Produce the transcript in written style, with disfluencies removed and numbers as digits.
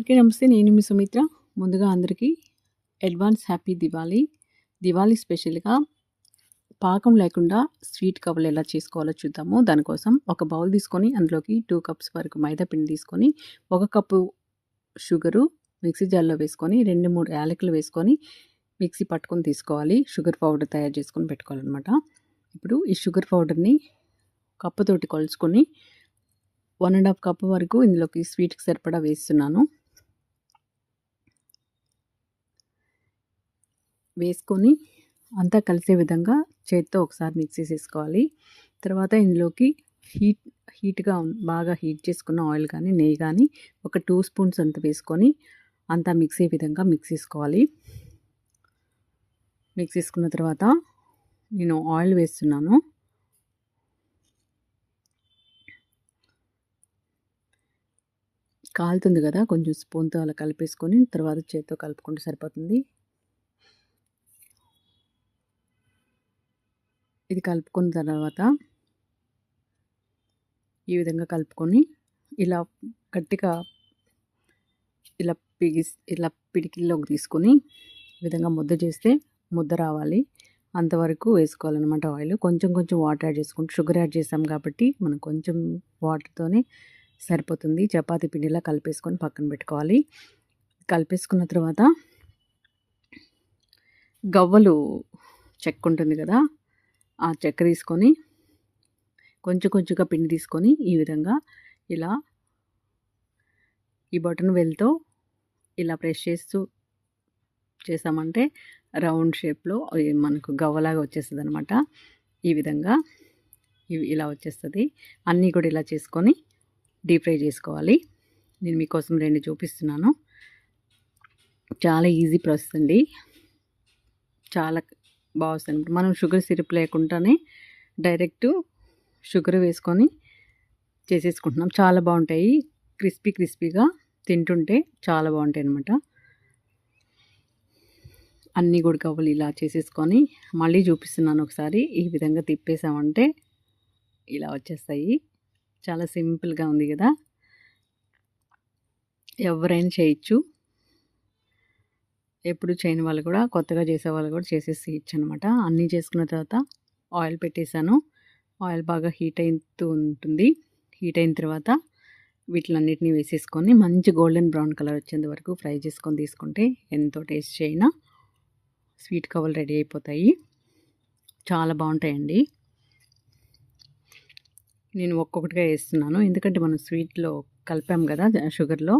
అందరికీ నమస్తే. నేను మీ సుమిత్ర. ముందుగా అందరికీ అడ్వాన్స్ హ్యాపీ దివాళీ. దివాళీ స్పెషల్‌గా పాకం లేకుండా స్వీట్ కవ్వలు ఎలా చేసుకోవాలో చూద్దాము. దానికోసం ఒక బౌల్ తీసుకొని అందులోకి 2 కప్స్ వరకు మైదా పిండి తీసుకొని, 1 కప్పు షుగరు మిక్సీ జార్‌లో వేసుకొని 2, 3 యాలకులు వేసుకొని మిక్సీ పట్టుకొని తీసుకోవాలి. షుగర్ పౌడర్ తయారు చేసుకొని పెట్టుకోవాలనమాట. ఇప్పుడు ఈ షుగర్ పౌడర్‌ని కప్పుతోటి కొలుచుకొని 1 ½ కప్ వరకు ఇందులోకి స్వీట్‌కి సరిపడా వేస్తున్నాను. వేసుకొని అంతా కలిసే విధంగా చేత్తో ఒకసారి మిక్స్ చేసేసుకోవాలి. తర్వాత ఇందులోకి హీట్‌గా బాగా హీట్ చేసుకున్న ఆయిల్ కానీ, నెయ్యి కానీ ఒక 2 స్పూన్స్ అంత వేసుకొని అంతా మిక్స్ అయ్యే విధంగా మిక్స్ చేసుకోవాలి. మిక్స్ చేసుకున్న తర్వాత నేను ఆయిల్ వేస్తున్నాను. కాలుతుంది కదా, కొంచెం స్పూన్‌తో అలా కలిపేసుకొని తర్వాత చేత్తో కలుపుకుంటే సరిపోతుంది. ఇది కలుపుకున్న తర్వాత ఈ విధంగా కలుపుకొని ఇలా గట్టిగా ఇలా పిడికిల్లోకి తీసుకొని ఈ విధంగా ముద్ద చేస్తే ముద్ద రావాలి. అంతవరకు వేసుకోవాలన్నమాట ఆయిల్. కొంచెం కొంచెం వాటర్ యాడ్ చేసుకుంటూ, షుగర్ యాడ్ చేసాం కాబట్టి మనం కొంచెం వాటర్తోనే సరిపోతుంది. చపాతీ పిండిలా కలిపేసుకొని పక్కన పెట్టుకోవాలి. కలిపేసుకున్న తర్వాత గవ్వలు చెక్క ఉంటుంది కదా, ఆ చెక్క తీసుకొని కొంచెం కొంచెంగా పిండి తీసుకొని ఈ విధంగా ఇలా ఈ బటన్ వేలుతో ఇలా ప్రెస్ చేస్తూ చేసామంటే రౌండ్ షేప్లో మనకు గవ్వలాగా వచ్చేస్తుంది అనమాట. ఈ విధంగా ఇలా వచ్చేస్తుంది. అన్నీ కూడా ఇలా చేసుకొని డీప్ ఫ్రై చేసుకోవాలి. నేను మీకోసం 2 చూపిస్తున్నాను. చాలా ఈజీ ప్రాసెస్ అండి. చాలా బాగా వస్తుంది. మనం షుగర్ సిరప్ లేకుండానే డైరెక్ట్ షుగర్ వేసుకొని చేసేసుకుంటున్నాం. చాలా బాగుంటాయి. క్రిస్పీగా తింటుంటే చాలా బాగుంటాయి అన్నమాట. అన్నీ కూడా గవ్వలు ఇలా చేసేసుకొని మళ్ళీ చూపిస్తున్నాను ఒకసారి. ఈ విధంగా తిప్పేసామంటే ఇలా వచ్చేస్తాయి. చాలా సింపుల్గా ఉంది కదా, ఎవరైనా చేయొచ్చు. ఎప్పుడు చేయని వాళ్ళు కూడా, కొత్తగా చేసేవాళ్ళు కూడా చేసేసేయచ్చు అనమాట. అన్నీ చేసుకున్న తర్వాత ఆయిల్ పెట్టేశాను. ఆయిల్ బాగా హీట్ అవుతూ ఉంటుంది. హీట్ అయిన తర్వాత వీటిలన్నిటిని వేసేసుకొని మంచి గోల్డెన్ బ్రౌన్ కలర్ వచ్చేంత వరకు ఫ్రై చేసుకొని తీసుకుంటే ఎంతో టేస్టీ అయినా స్వీట్ కవ్వలు రెడీ అయిపోతాయి. చాలా బాగుంటాయండి. నేను ఒక్కొక్కటిగా వేస్తున్నాను, ఎందుకంటే మనం స్వీట్లో కలిపాం కదా షుగర్లో,